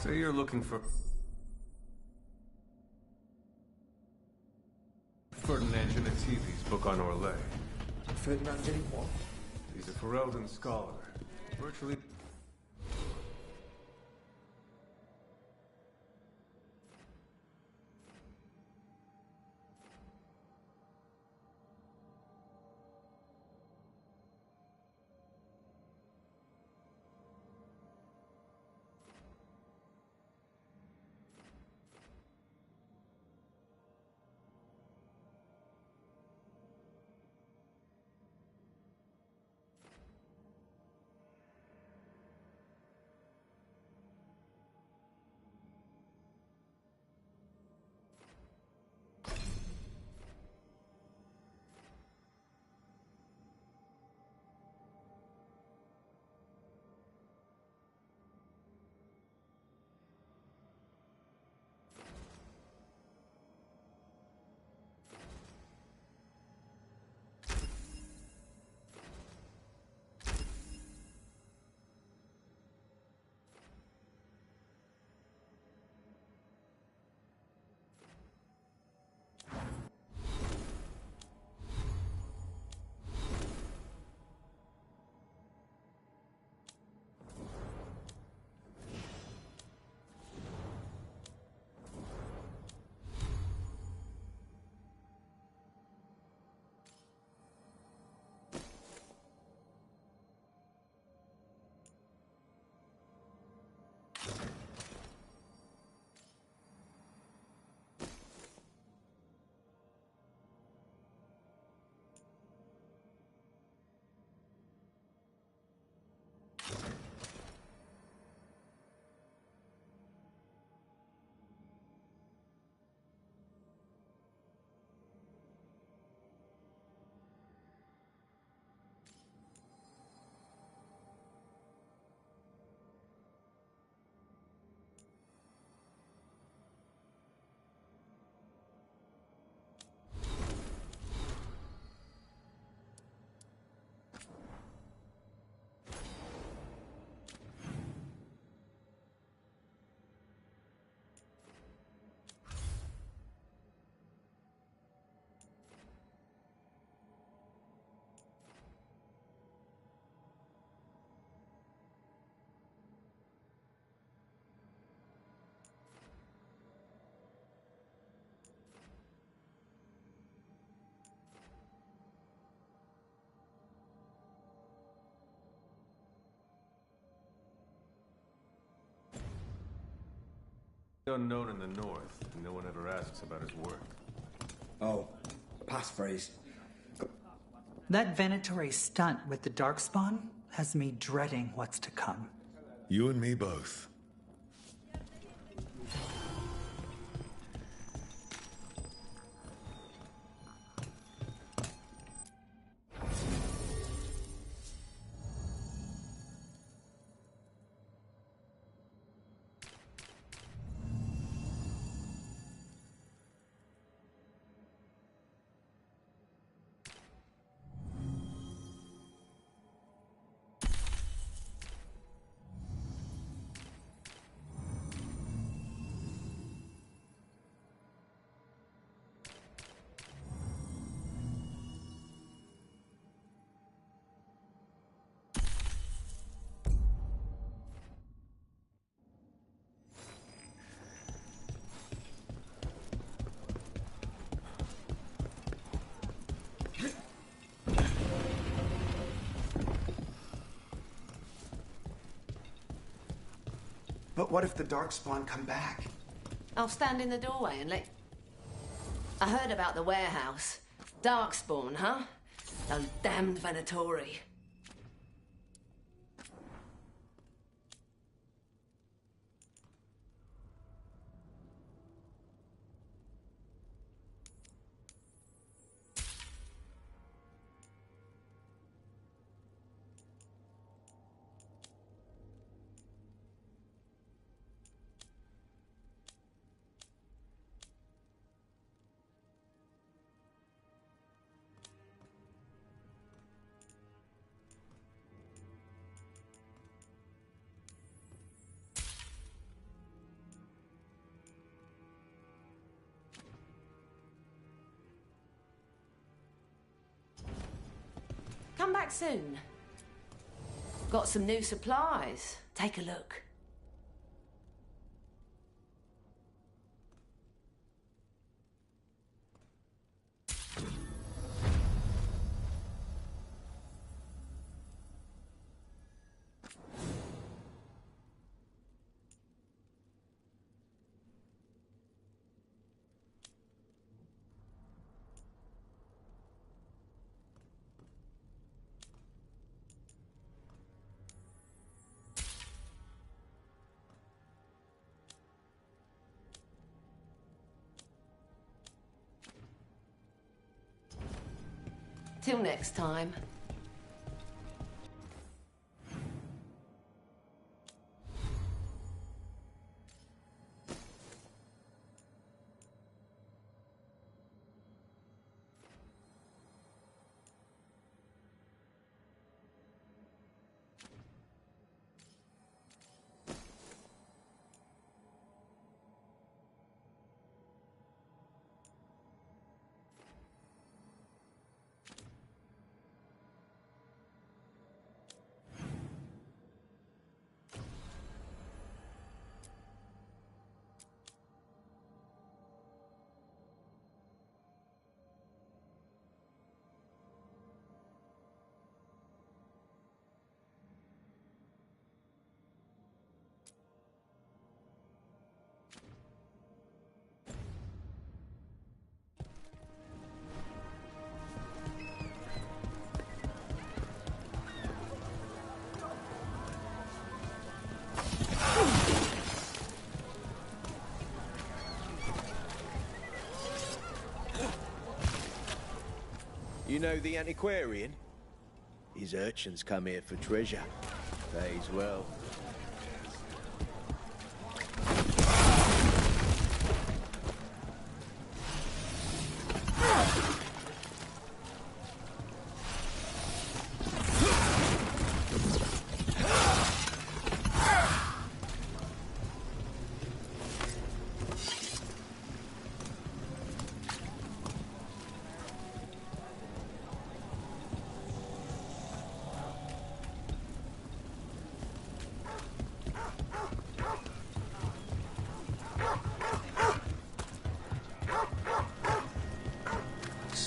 Say you're looking for Ferdinand Genetivi's book on Orlais. Ferdinand Genetivi what? He's a Ferelden scholar. Virtually... Unknown in the north, and no one ever asks about his work. Oh, passphrase. That Venatori stunt with the Darkspawn has me dreading what's to come. You and me both. But what if the Darkspawn come back? I'll stand in the doorway and let... I heard about the warehouse. Darkspawn, huh? Those damned Venatori. Come back soon. Got some new supplies. Take a look. Till next time. You know the antiquarian? His urchins come here for treasure. Pays well.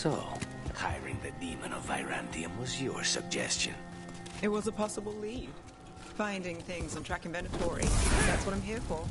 So, hiring the demon of Virantium was your suggestion. It was a possible lead. Finding things and tracking inventory. That's what I'm here for.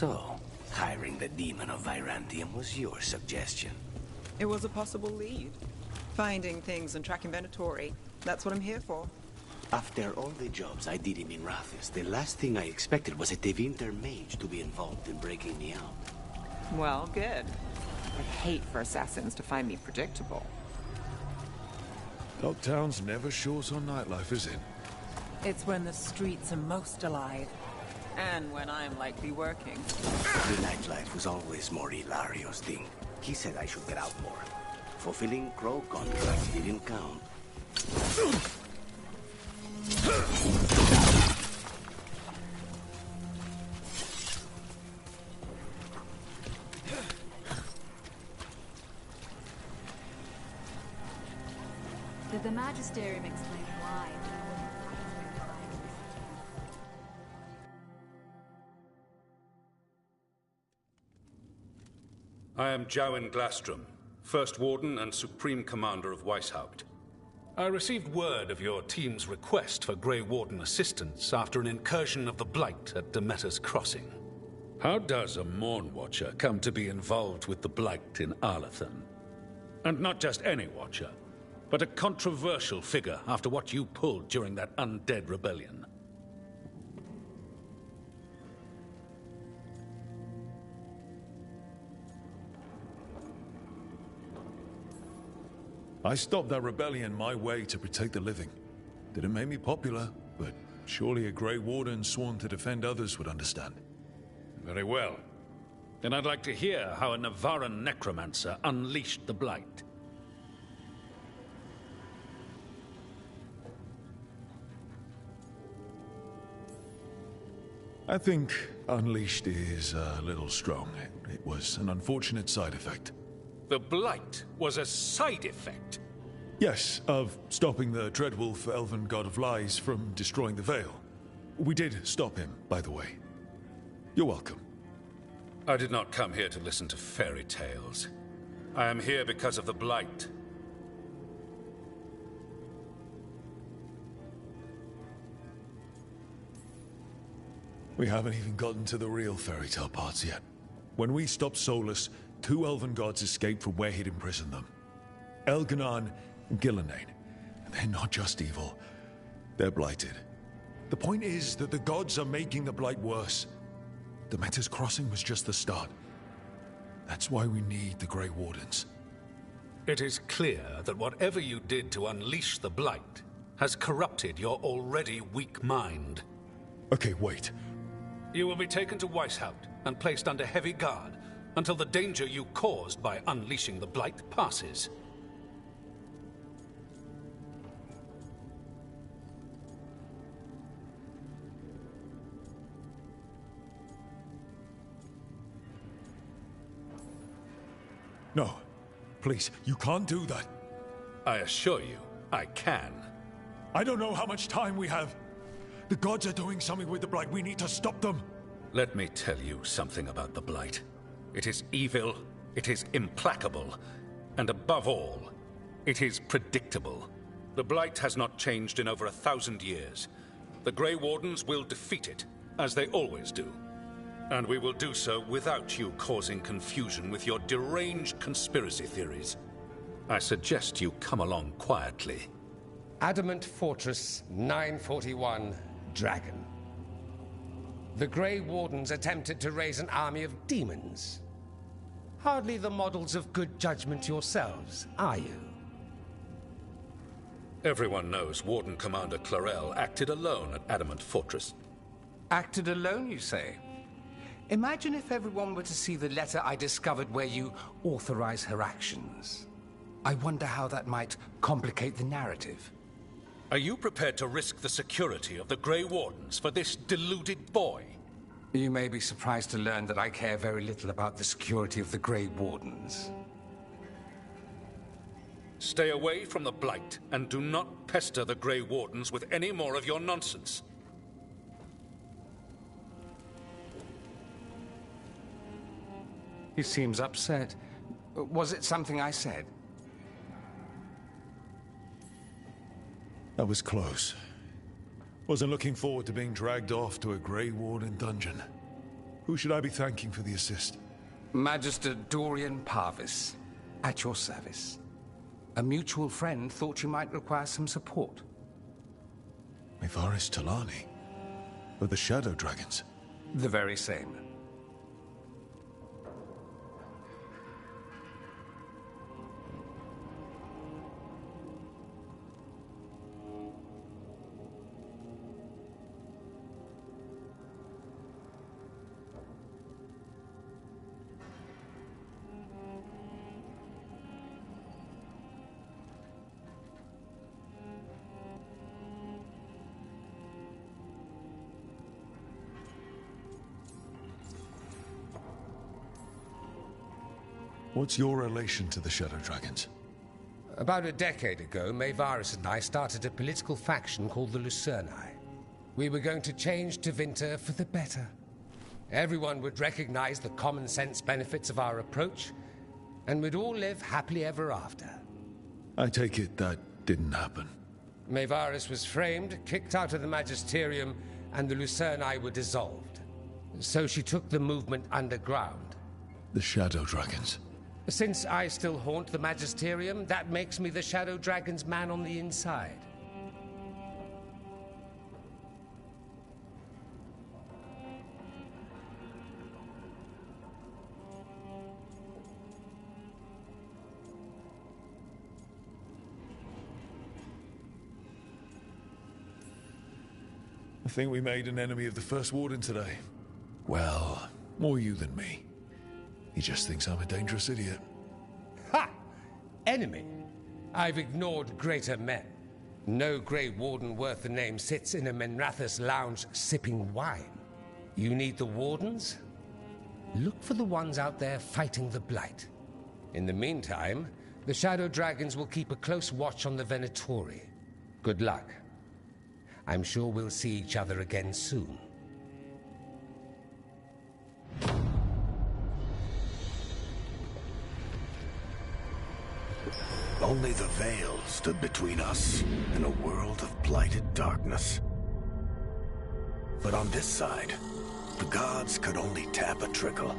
So, hiring the demon of Virantium was your suggestion. It was a possible lead. Finding things and tracking inventory. That's what I'm here for. After all the jobs I did in Minrathis, the last thing I expected was a Tevinter mage to be involved in breaking me out. Well, good. I'd hate for assassins to find me predictable. Dogtown's never short on nightlife, is it? It's when the streets are most alive. And when I'm likely working. The nightlife was always more Hilario's thing. He said I should get out more. Fulfilling Crow contracts didn't count. Did the Magisterium explain why? I am Jowen Glastrom, First Warden and Supreme Commander of Weishaupt. I received word of your team's request for Grey Warden assistance after an incursion of the Blight at Demeter's Crossing. How does a Morn Watcher come to be involved with the Blight in Arlathan? And not just any Watcher, but a controversial figure after what you pulled during that undead rebellion. I stopped that rebellion my way to protect the living. Didn't make me popular, but surely a Grey Warden sworn to defend others would understand. Very well. Then I'd like to hear how a Navaran necromancer unleashed the Blight. I think unleashed is a little strong. It was an unfortunate side effect. The Blight was a side effect? Yes, of stopping the Dreadwolf Elven God of Lies from destroying the Veil. We did stop him, by the way. You're welcome. I did not come here to listen to fairy tales. I am here because of the Blight. We haven't even gotten to the real fairy tale parts yet. When we stopped Solus, 2 elven gods escaped from where he'd imprisoned them. Elganon and Gillenane. And they're not just evil. They're blighted. The point is that the gods are making the Blight worse. Demeter's Crossing was just the start. That's why we need the Grey Wardens. It is clear that whatever you did to unleash the Blight has corrupted your already weak mind. Okay, wait. You will be taken to Weishaupt and placed under heavy guard until the danger you caused by unleashing the Blight passes. No. Please, you can't do that. I assure you, I can. I don't know how much time we have. The gods are doing something with the Blight. We need to stop them. Let me tell you something about the Blight. It is evil, it is implacable, and above all, it is predictable. The Blight has not changed in over 1,000 years. The Grey Wardens will defeat it, as they always do. And we will do so without you causing confusion with your deranged conspiracy theories. I suggest you come along quietly. Adamant Fortress 941, Dragon. The Grey Wardens attempted to raise an army of demons. Hardly the models of good judgment yourselves, are you? Everyone knows Warden Commander Clarel acted alone at Adamant Fortress. Acted alone, you say? Imagine if everyone were to see the letter I discovered where you authorize her actions. I wonder how that might complicate the narrative. Are you prepared to risk the security of the Grey Wardens for this deluded boy? You may be surprised to learn that I care very little about the security of the Grey Wardens. Stay away from the Blight, and do not pester the Grey Wardens with any more of your nonsense. He seems upset. Was it something I said? That was close. Wasn't looking forward to being dragged off to a Grey Warden dungeon. Who should I be thanking for the assist? Magister Dorian Parvis, at your service. A mutual friend thought you might require some support. Mivaris Talani? Of the Shadow Dragons? The very same. What's your relation to the Shadow Dragons? About a decade ago, Maevaris and I started a political faction called the Lucerni. We were going to change Tevinter for the better. Everyone would recognize the common sense benefits of our approach, and we'd all live happily ever after. I take it that didn't happen. Maevaris was framed, kicked out of the Magisterium, and the Lucerni were dissolved. So she took the movement underground. The Shadow Dragons. Since I still haunt the Magisterium, that makes me the Shadow Dragon's man on the inside. I think we made an enemy of the First Warden today. Well, more you than me. He just thinks I'm a dangerous idiot. Ha! Enemy? I've ignored greater men. No Grey Warden worth the name sits in a Menrathus lounge sipping wine. You need the Wardens? Look for the ones out there fighting the Blight. In the meantime, the Shadow Dragons will keep a close watch on the Venatori. Good luck. I'm sure we'll see each other again soon. Only the veil stood between us and a world of blighted darkness. But on this side, the gods could only tap a trickle.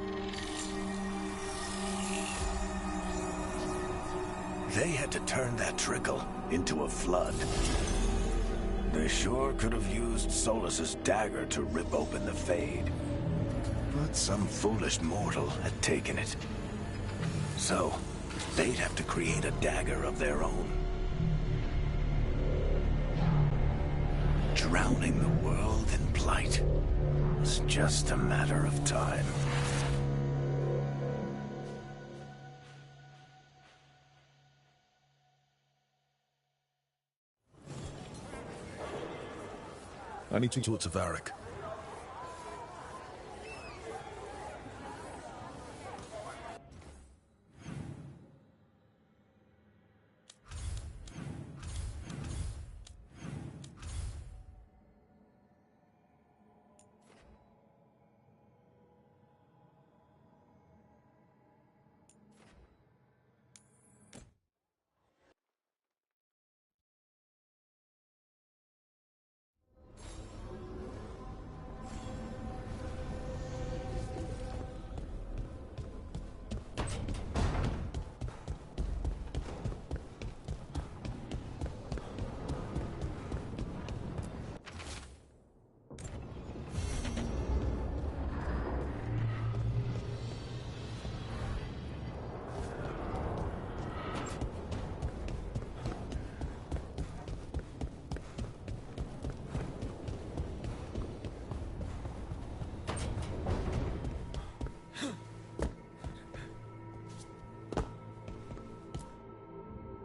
They had to turn that trickle into a flood. They sure could have used Solus's dagger to rip open the Fade. But some foolish mortal had taken it. So, they'd have to create a dagger of their own. Drowning the world in blight was just a matter of time. I need to talk to Varric.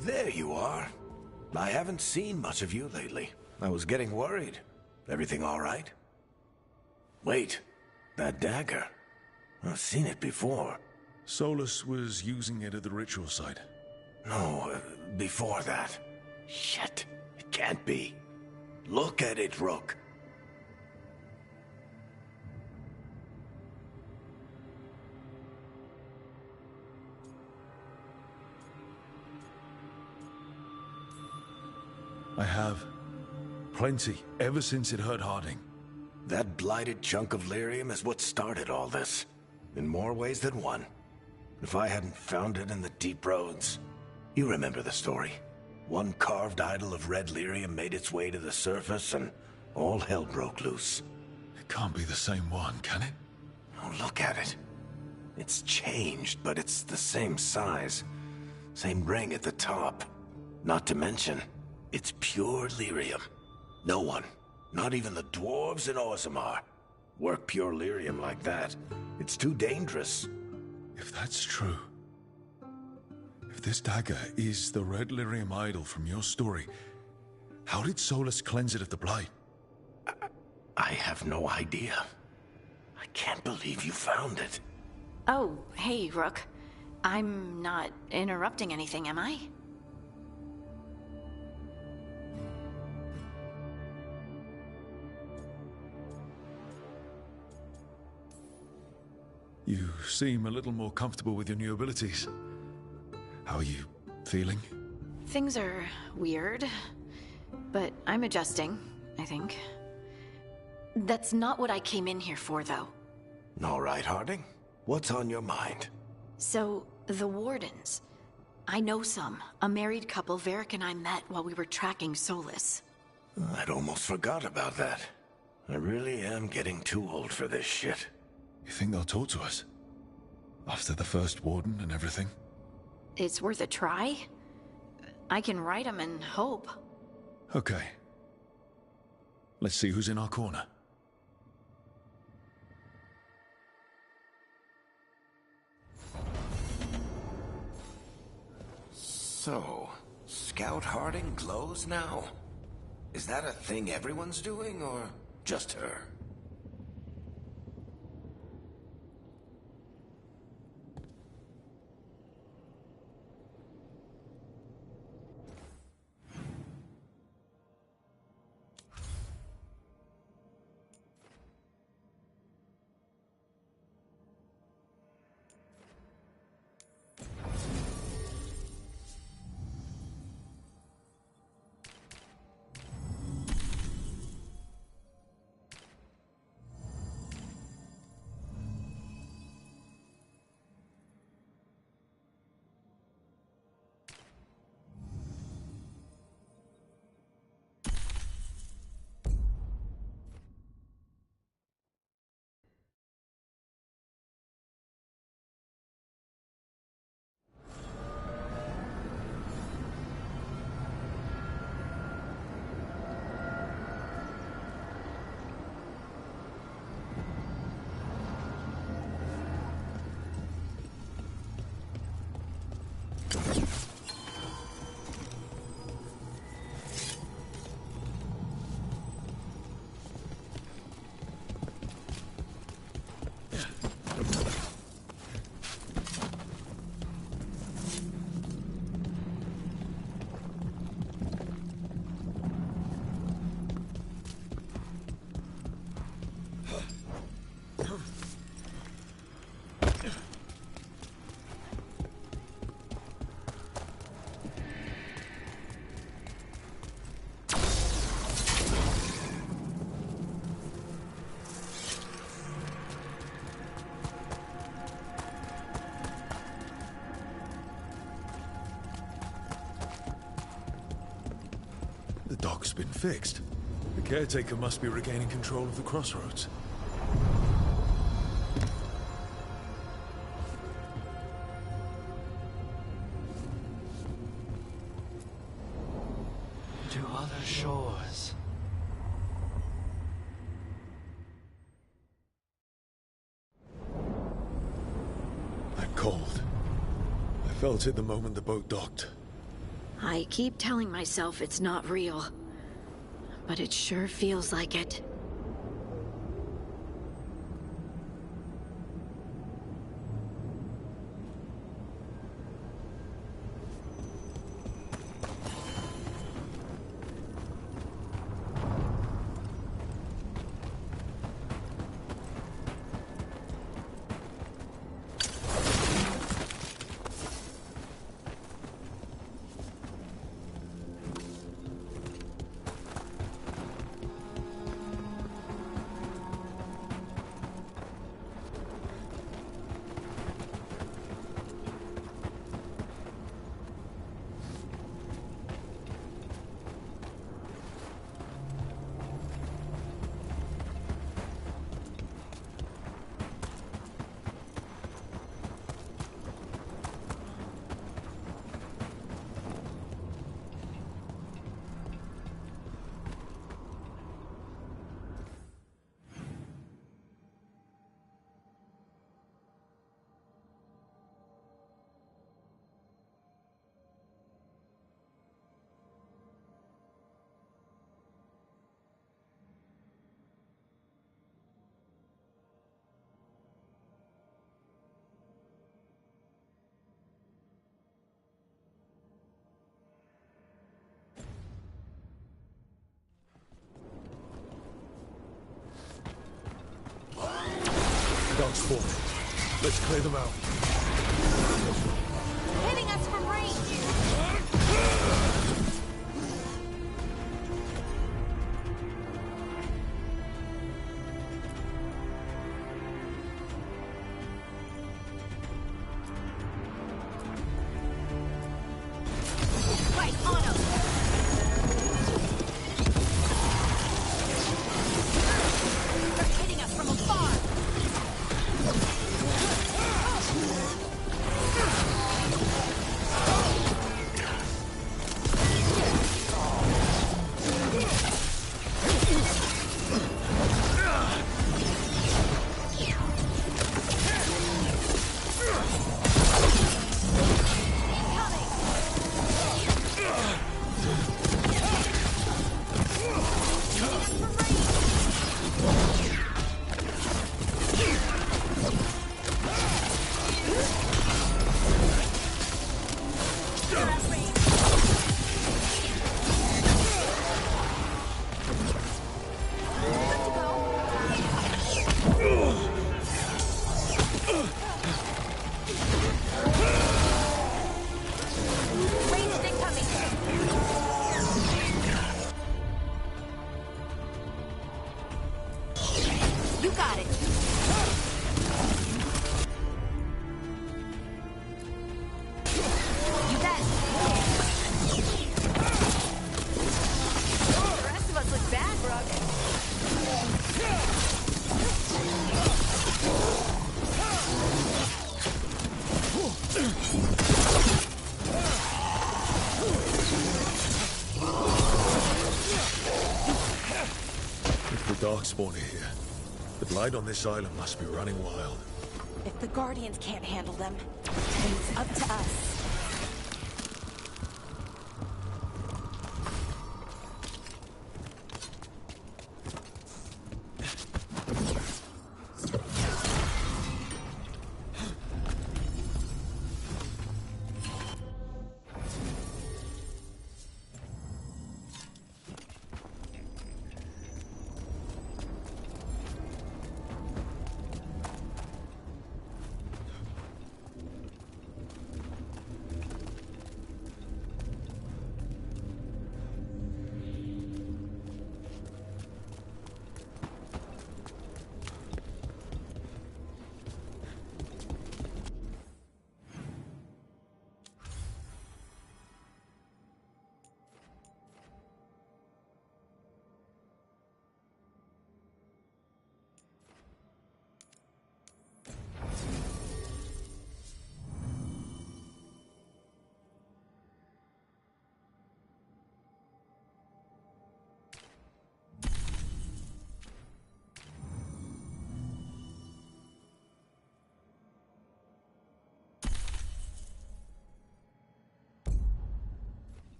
There you are. I haven't seen much of you lately. I was getting worried. Everything all right? Wait, that dagger. I've seen it before. Solus was using it at the ritual site. No, before that. Shit, it can't be. Look at it, Rook. I have. Plenty, ever since it hurt Harding. That blighted chunk of lyrium is what started all this. In more ways than one. If I hadn't found it in the deep roads... You remember the story. One carved idol of red lyrium made its way to the surface and all hell broke loose. It can't be the same one, can it? Oh, look at it. It's changed, but it's the same size. Same ring at the top. Not to mention, it's pure lyrium. No one, not even the dwarves in Orzammar, work pure lyrium like that. It's too dangerous. If that's true... If this dagger is the red lyrium idol from your story, how did Solus cleanse it of the blight? I have no idea. I can't believe you found it. Oh, hey, Rook. I'm not interrupting anything, am I? You seem a little more comfortable with your new abilities. How are you feeling? Things are weird, but I'm adjusting, I think. That's not what I came in here for, though. All right, Harding. What's on your mind? So, the Wardens. I know some. A married couple Varric and I met while we were tracking Solus. I'd almost forgot about that. I really am getting too old for this shit. You think they'll talk to us? After the first Warden and everything? It's worth a try. I can write them and hope. Okay. Let's see who's in our corner. So, Scout Harding glows now? Is that a thing everyone's doing, or just her? The dock's been fixed. The caretaker must be regaining control of the crossroads. To other shores. That cold. I felt it the moment the boat docked. I keep telling myself it's not real, but it sure feels like it. darks forming. Let's clear them out. Hitting us from range! Right on us! They're hitting us from afar! You got it. You bet. The rest of us look bad, Brooke. If the Darkspawn are here, the Blight on this island must be running wild. If the Guardians can't handle them, then it's up to us.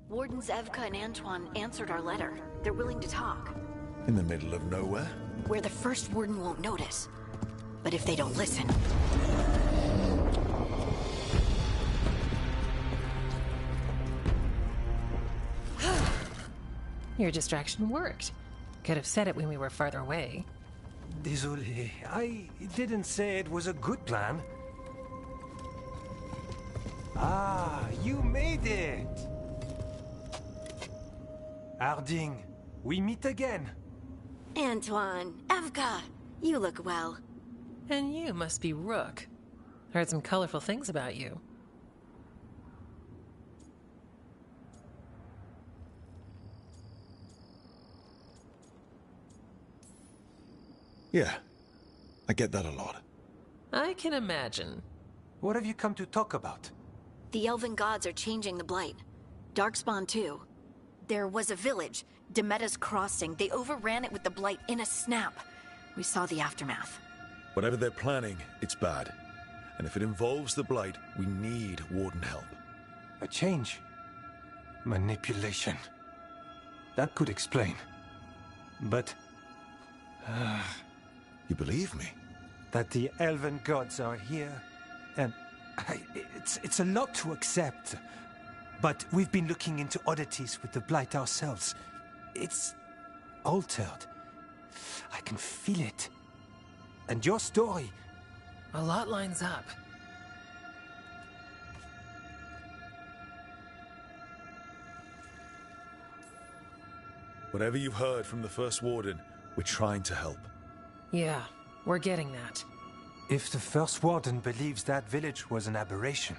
Wardens Evka and Antoine answered our letter. They're willing to talk. In the middle of nowhere? Where the first warden won't notice. But if they don't listen... Your distraction worked. Could have said it when we were farther away. Désolé, I didn't say it was a good plan. Ah, you made it! Harding, we meet again. Antoine, Evka, you look well. And you must be Rook. Heard some colorful things about you. Yeah, I get that a lot. I can imagine. What have you come to talk about? The Elven gods are changing the Blight. Darkspawn too. There was a village, Demeta's Crossing. They overran it with the Blight in a snap. We saw the aftermath. Whatever they're planning, it's bad. And if it involves the Blight, we need Warden help. A change? Manipulation. That could explain. But... You believe me? That the Elven gods are here, and... It's a lot to accept. But we've been looking into oddities with the Blight ourselves. It's altered. I can feel it. And your story... A lot lines up. Whatever you've heard from the First Warden, we're trying to help. Yeah, we're getting that. If the First Warden believes that village was an aberration,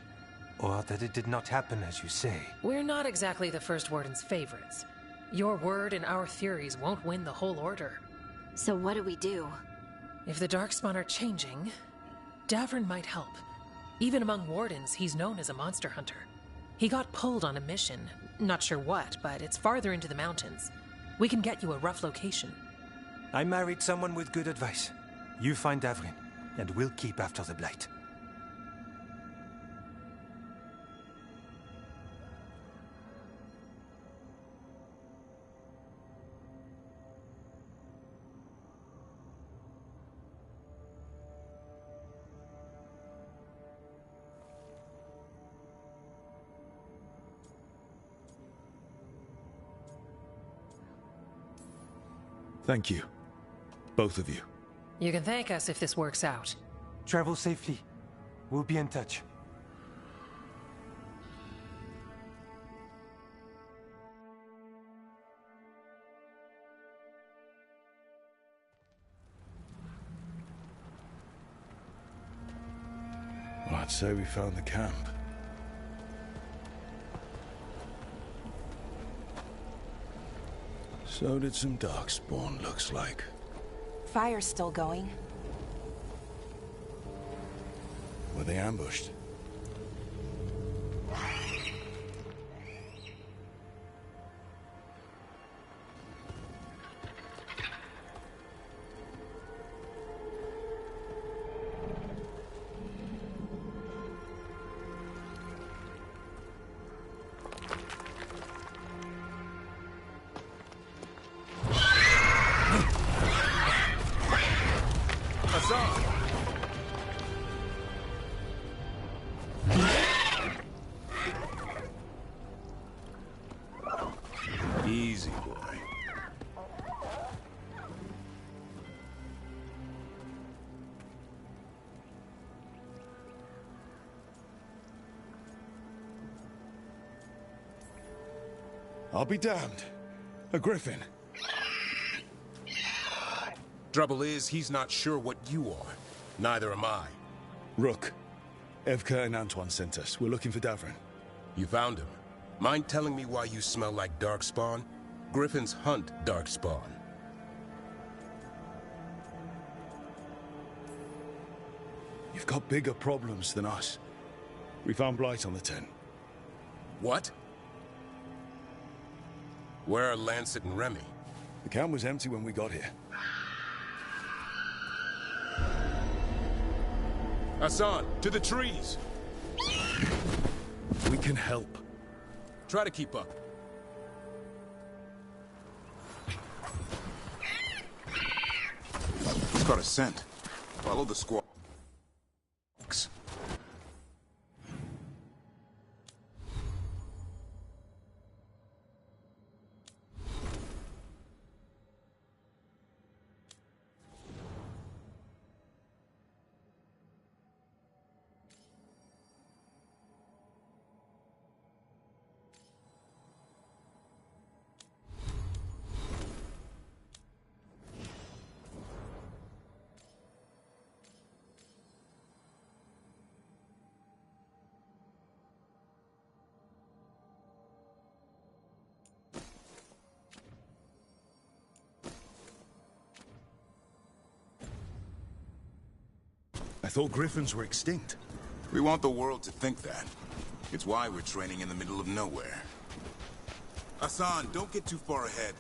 or that it did not happen as you say... We're not exactly the First Warden's favorites. Your word and our theories won't win the whole order. So what do we do? If the Darkspawn are changing, Davrin might help. Even among Wardens, he's known as a monster hunter. He got pulled on a mission. Not sure what, but it's farther into the mountains. We can get you a rough location. I married someone with good advice. You find Davrin, and we'll keep after the Blight. Thank you. Both of you. You can thank us if this works out. Travel safely. We'll be in touch. Well, I'd say we found the camp. So did some Darkspawn, looks like. Fire's still going. Were they ambushed? Easy, boy. I'll be damned. A griffin. Trouble is, he's not sure what you are. Neither am I. Rook. Evka and Antoine sent us. We're looking for Davrin. You found him. Mind telling me why you smell like Darkspawn? Griffins hunt Darkspawn. You've got bigger problems than us. We found Blight on the tent. What? Where are Lancet and Remy? The camp was empty when we got here. Hassan, to the trees! We can help. Try to keep up. He's got a scent. Follow the squad. I thought griffins were extinct. We want the world to think that. It's why we're training in the middle of nowhere. Hassan, don't get too far ahead.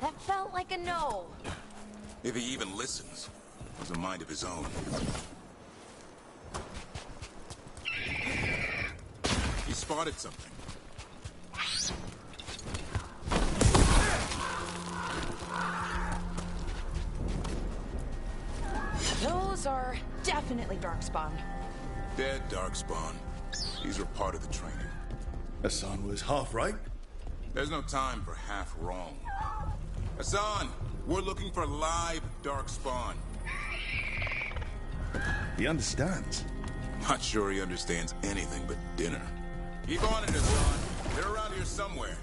That felt like a no. If he even listens. Has a mind of his own. He spotted something. Those are definitely Darkspawn. Dead Darkspawn. These are part of the training. Hassan was half right. There's no time for half wrong. Hassan, we're looking for live Darkspawn. He understands. Not sure he understands anything but dinner. Keep on it, Hassan. They're around here somewhere.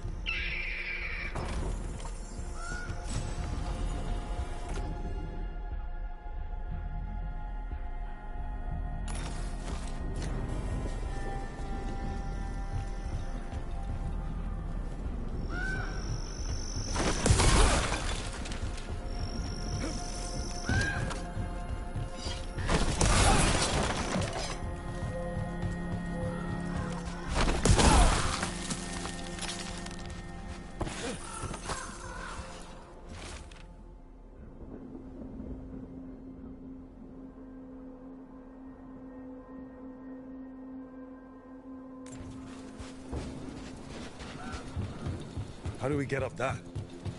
How do we get up that?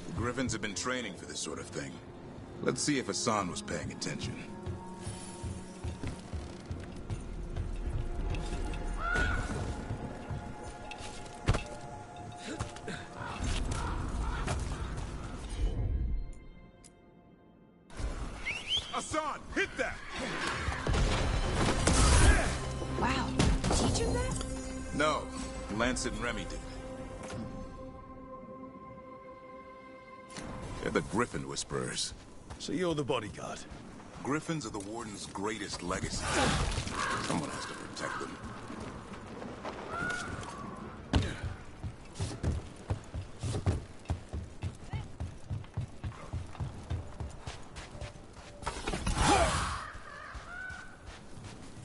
The Griffins have been training for this sort of thing. Let's see if Hassan was paying attention. Hassan, hit that! Wow. Teach him that? No, Lancet and Remy did. They're the Griffin Whisperers. So you're the bodyguard? Griffins are the Warden's greatest legacy. Someone has to protect them.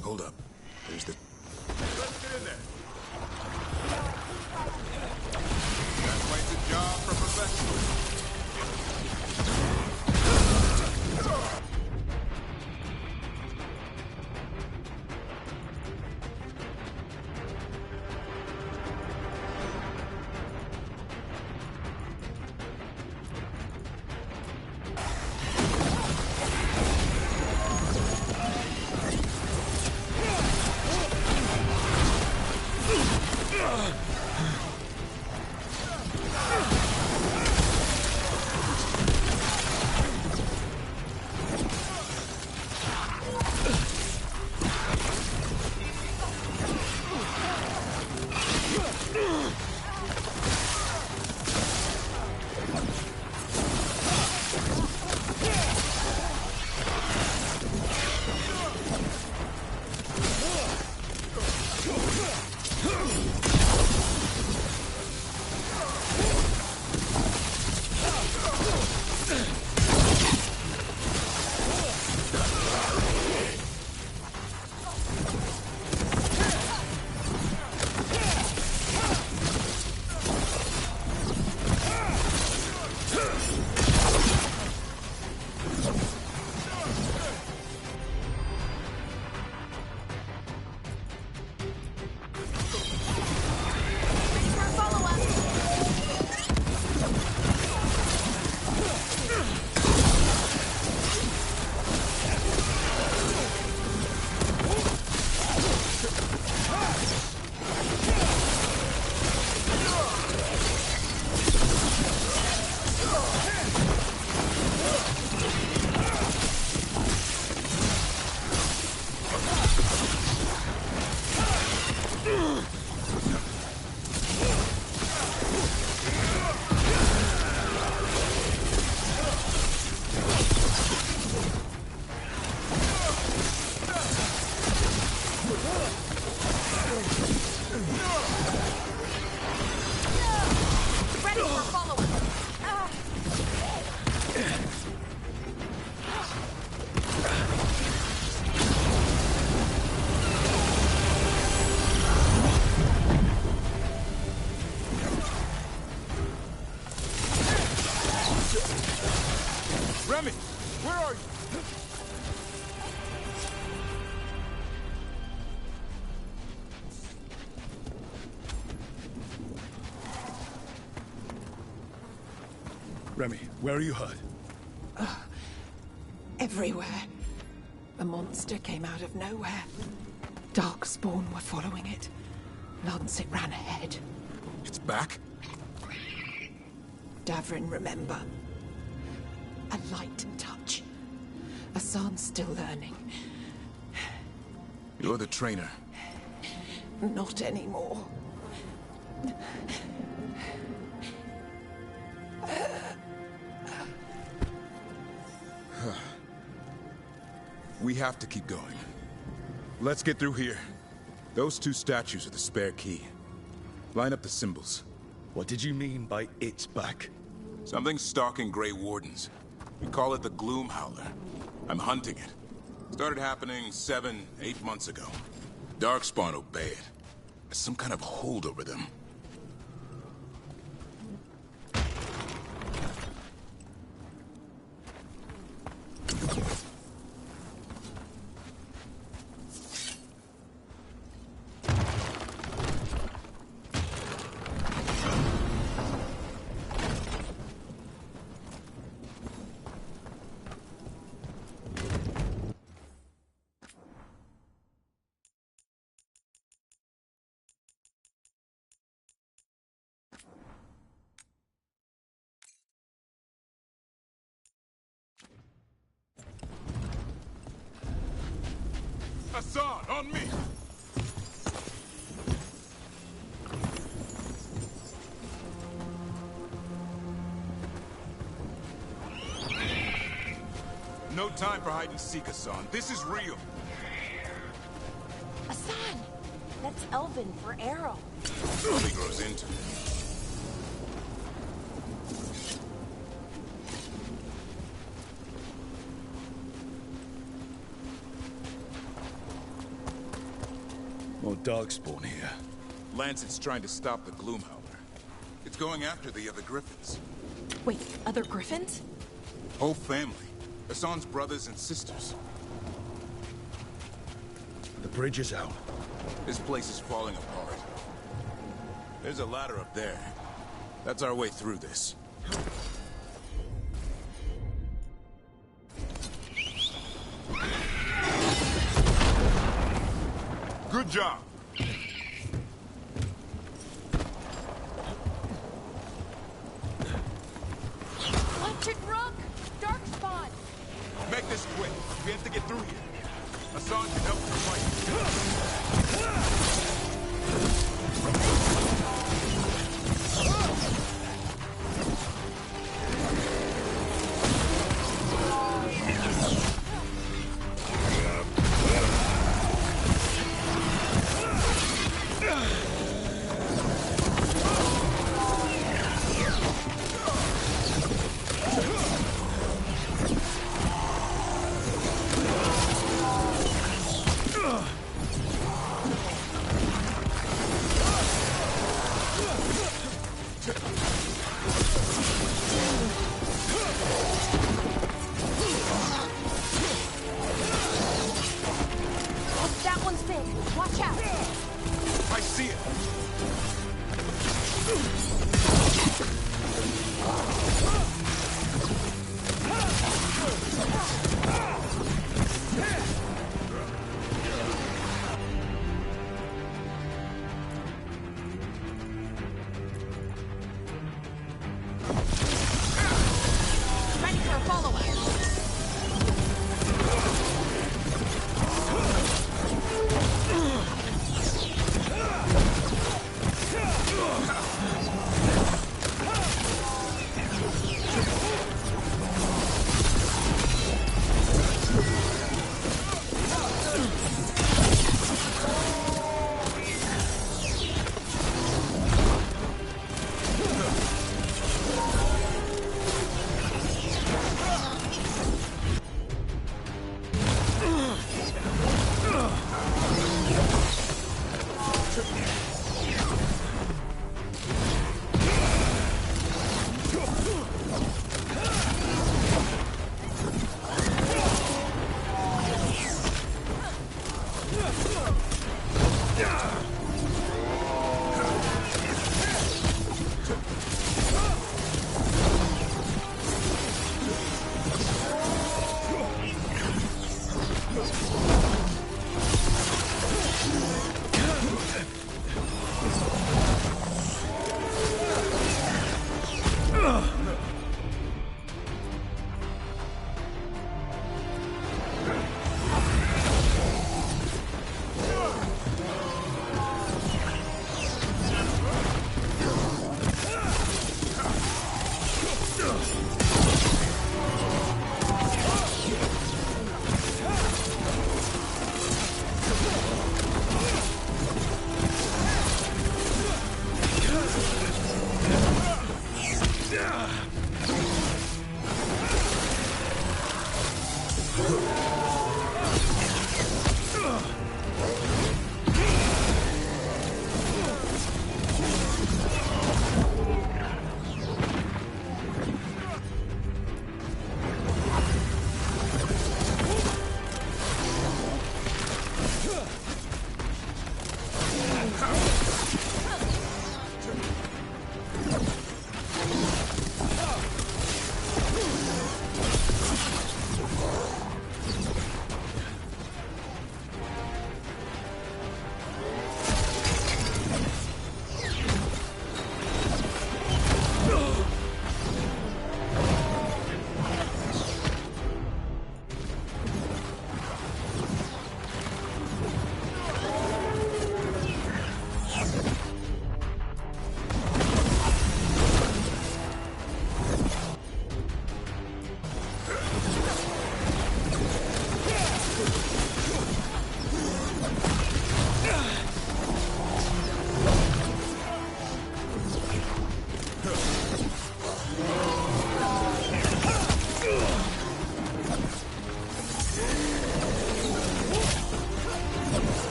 Hold up. There's the... Let's get in there. That's why it's a job for professionals. Remy, where are you? Remy, where are you hurt? Everywhere. A monster came out of nowhere. Darkspawn were following it. Lancet ran ahead. It's back? Davrin, remember. A light touch. Hassan's still learning. You're the trainer. Not anymore. We have to keep going. Let's get through here. Those two statues are the spare key. Line up the symbols. What did you mean by it's back? Something's stalking Grey Wardens. We call it the Gloom Howler. I'm hunting it. Started happening 7, 8 months ago. Darkspawn obey it. There's some kind of hold over them. Hassan, on me! No time for hide and seek, Hassan. This is real. Hassan! That's Elven for arrow. Probably grows into it. More Darkspawn here. Lancet's trying to stop the Gloomhowler. It's going after the other Griffins. Wait, other Griffins? Whole family. Hassan's brothers and sisters. The bridge is out. This place is falling apart. There's a ladder up there. That's our way through this. Good job. Electric rock! Darkspawn! Make this quick. We have to get through here. Hassan can help the fight.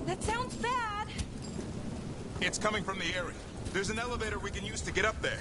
That sounds bad. It's coming from the area. There's an elevator we can use to get up there.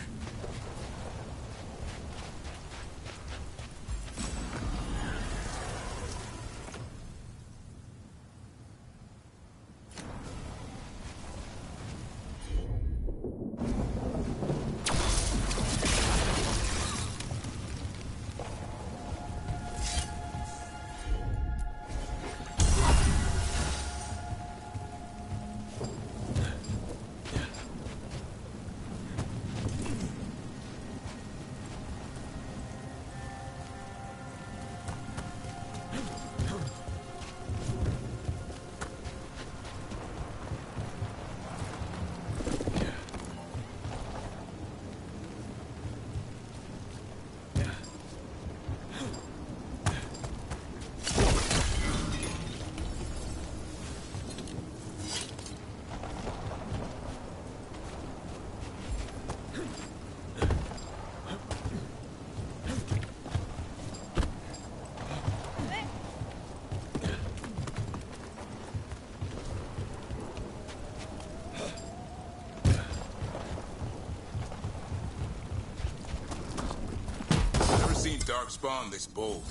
Seen Darkspawn this bold,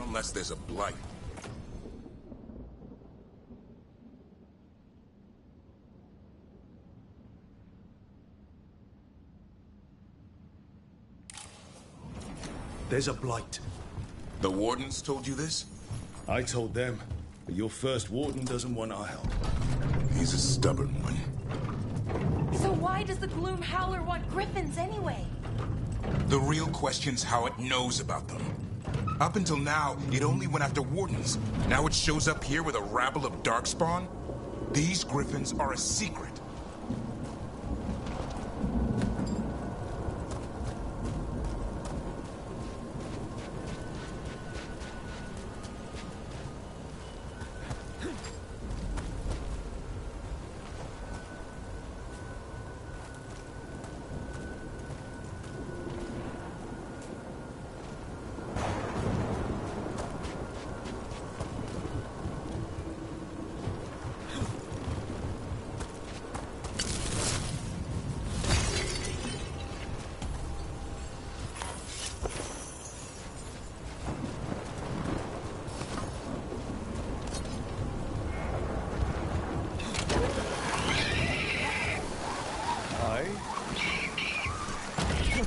unless there's a blight. There's a blight. The Wardens told you this? I told them, but your first Warden doesn't want our help. He's a stubborn one. So why does the Gloom Howler want griffins anyway? The real question's how it knows about them. Up until now, it only went after Wardens. Now it shows up here with a rabble of Darkspawn? These griffins are a secret.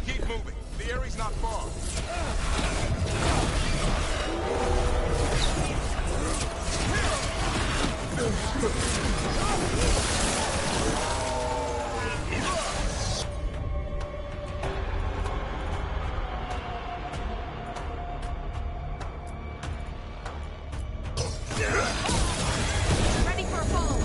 Keep moving. The area's not far. Ready for a follow-up.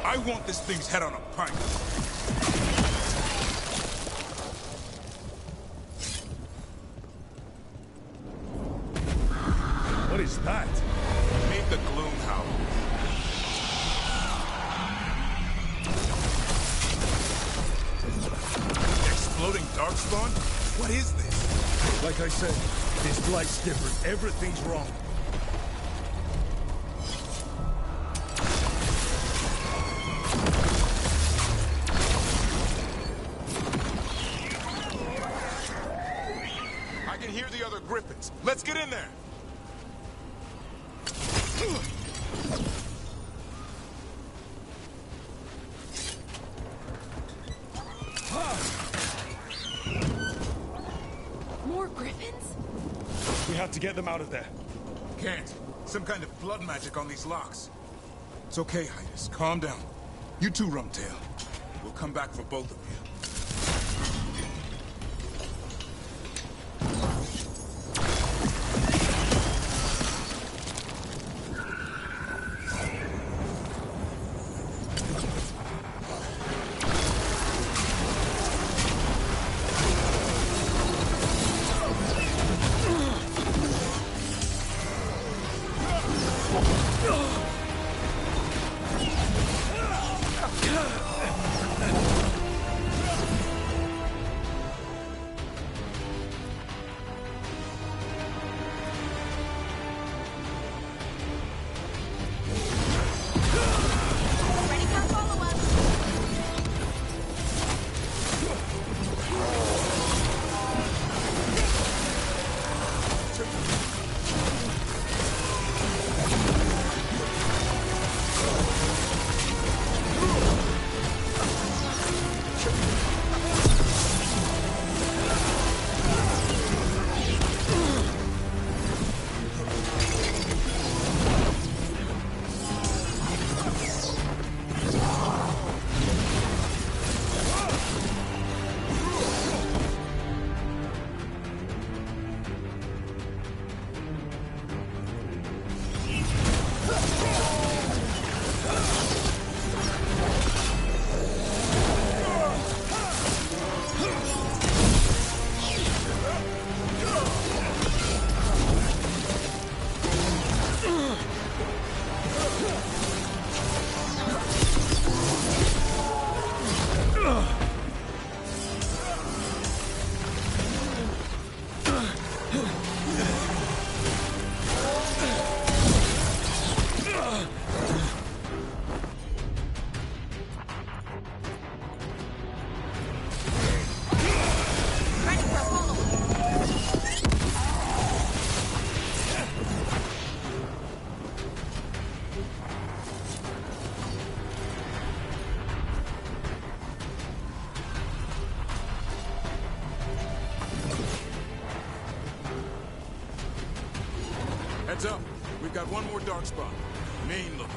I want this thing's head on a pike. What is that? Meet the Gloom Howler. Exploding darkspawn? What is this? Like I said, this blight's different. Everything's wrong. I can hear the other griffins. Let's get in there. More griffins? We have to get them out of there. Can't. Some kind of blood magic on these locks. It's okay, Hydas. Calm down. You too, Rumtail. We'll come back for both of you. Heads up. We've got one more darkspawn. Main looking.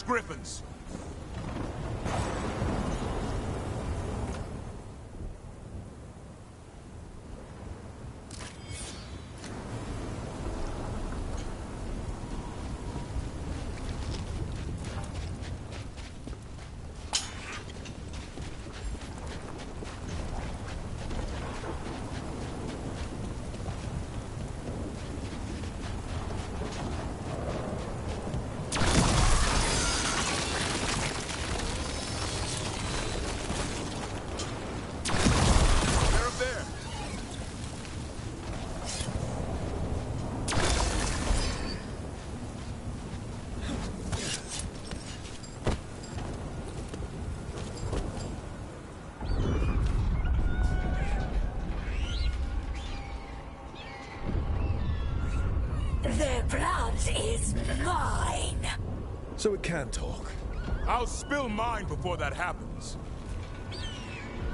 griffins! Their blood is mine. So it can talk. I'll spill mine before that happens.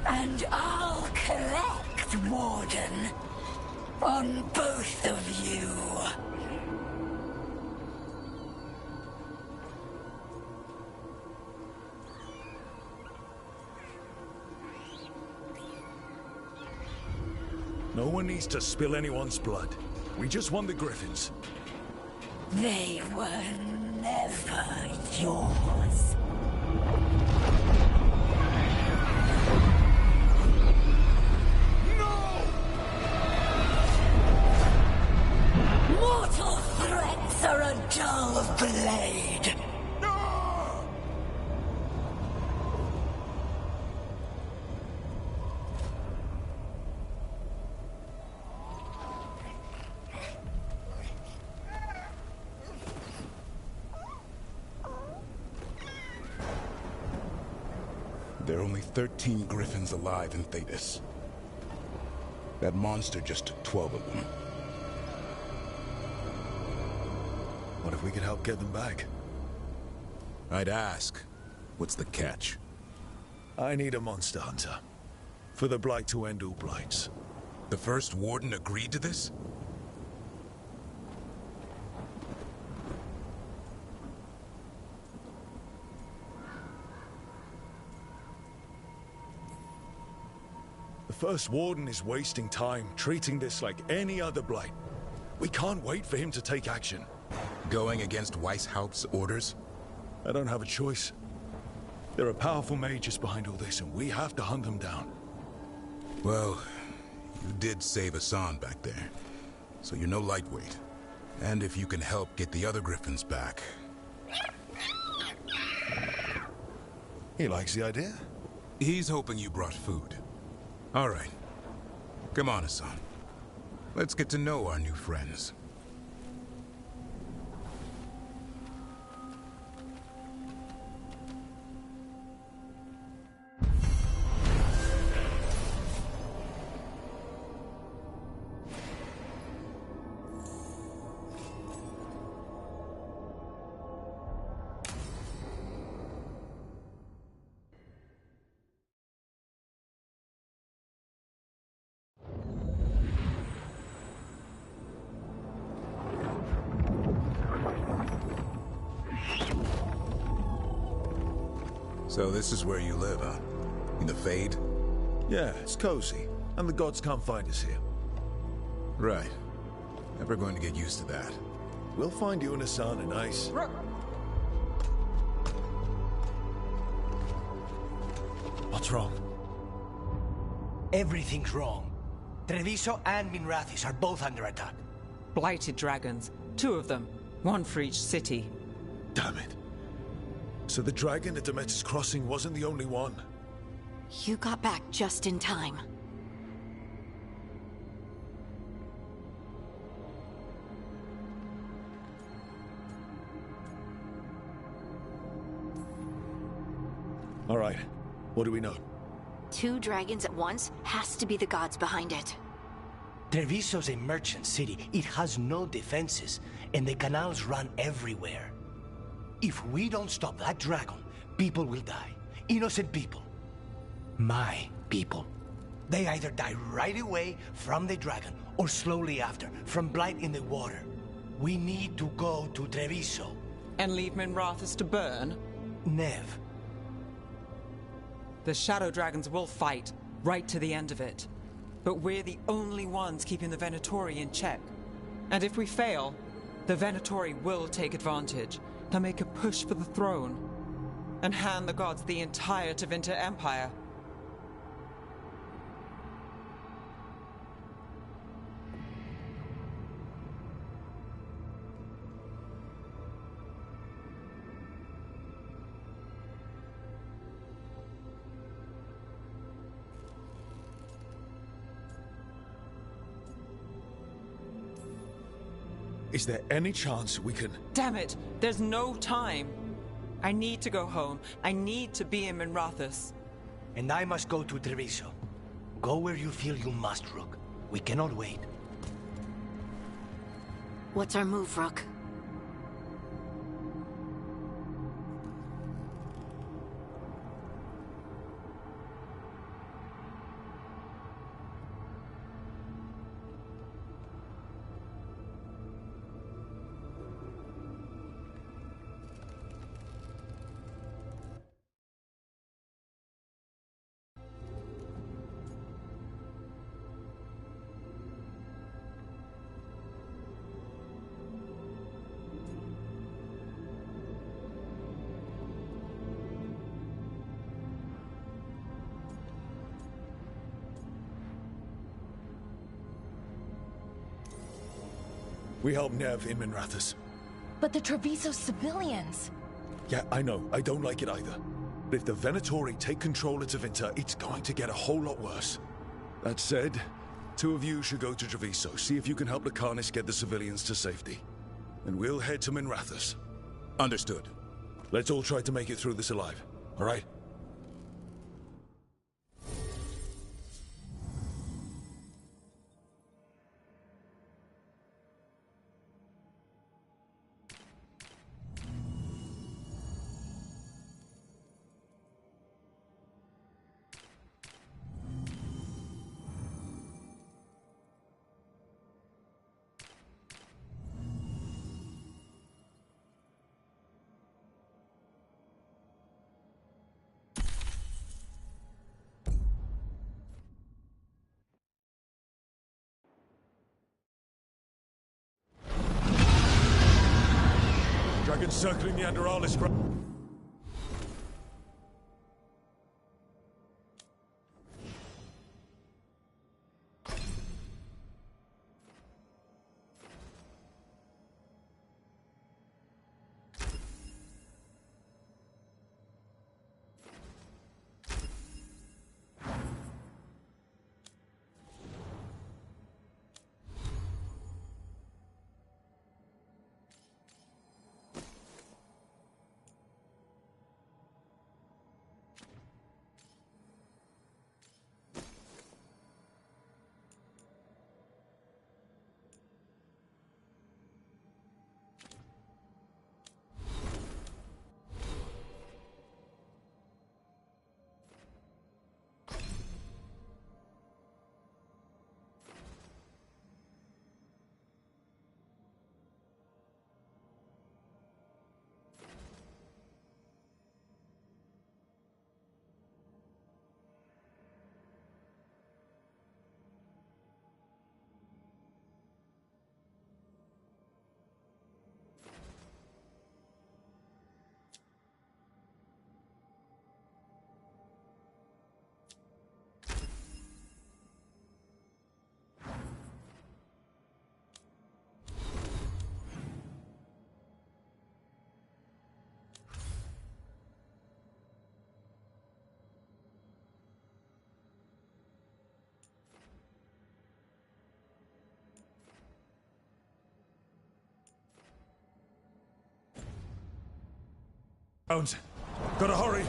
And I'll collect, Warden. On both of you. No one needs to spill anyone's blood. We just want the griffins. They were never yours. Mortal threats are a dull blade. There are only 13 griffins alive in Thetis. That monster just took 12 of them. What if we could help get them back? I'd ask. What's the catch? I need a monster hunter. For the Blight to end all blights. The first warden agreed to this? The first warden is wasting time treating this like any other blight. We can't wait for him to take action. Going against Weishaupt's orders? I don't have a choice. There are powerful mages behind all this, and we have to hunt them down. Well, you did save Hassan back there, so you're no lightweight. And if you can help get the other griffins back... He likes the idea. He's hoping you brought food. All right. Come on, Hassan. Let's get to know our new friends. So this is where you live, huh? In the Fade? Yeah, it's cozy. And the gods can't find us here. Right. Never going to get used to that. We'll find you and Hassan a nice... What's wrong? Everything's wrong. Treviso and Minrathis are both under attack. Blighted dragons. 2 of them. 1 for each city. Damn it. So the dragon at Demeter's Crossing wasn't the only one. You got back just in time. All right. What do we know? 2 dragons at once has to be the gods behind it. Treviso's a merchant city. It has no defenses, and the canals run everywhere. If we don't stop that dragon, people will die. Innocent people. My people. They either die right away from the dragon, or slowly after, from blight in the water. We need to go to Treviso. And leave Minrathous to burn? Nev. The Shadow Dragons will fight, right to the end of it. But we're the only ones keeping the Venatori in check. And if we fail, the Venatori will take advantage. They'll make a push for the throne. And hand the gods the entire Tevinter Empire. Is there any chance we can... Damn it! There's no time! I need to go home. I need to be in Minrathous. And I must go to Treviso. Go where you feel you must, Rook. We cannot wait. What's our move, Rook? We help Nev in Minrathous. But the Treviso civilians... Yeah, I know. I don't like it either. But if the Venatori take control of Tevinter, it's going to get a whole lot worse. That said, 2 of you should go to Treviso, see if you can help Lucanus get the civilians to safety. And we'll head to Minrathous. Understood. Let's all try to make it through this alive, all right? Dragons circling the Andaralis ground. Bones, gotta hurry.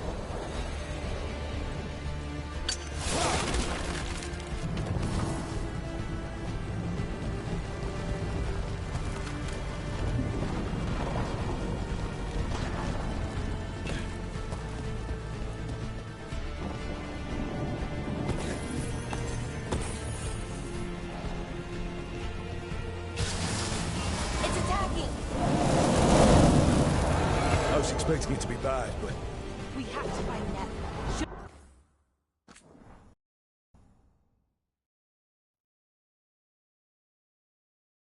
It's attacking! expecting it to be bad, but... We have to find Neb.